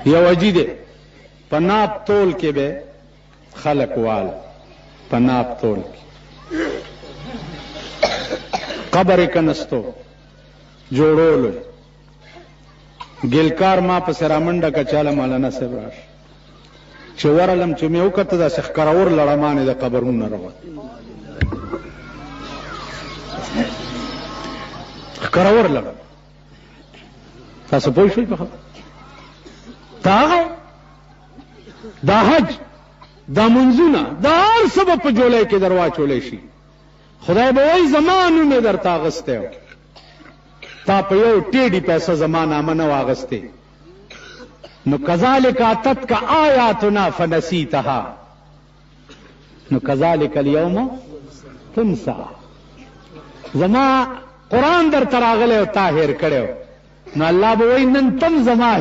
یو اجی دے پناپ تول کے بے خلق وال پناپ تول کے قبر کنستو جوڑولو گلکار ما پس رامنڈا کا چالا مولانا صاحب راش چې ورلم چې مې وکړه دا سخکراور لړمانې د قبرونه روان خکراور لړم تاسو پوه شئ په خبره دا حج دا منځونه دا هر سبب په جولای کې درواچولی شي خدای به وایي زما نوم یې درته اغستی و تا په یو ټیډي پیسه زما نامه نه واغستې نو کذالک اتتک آیاتنا فنسیتها نو کذالک اليوم تنسا زما قرآن در تراغله او تا هیر کړو نو الله به وایي نن تم زما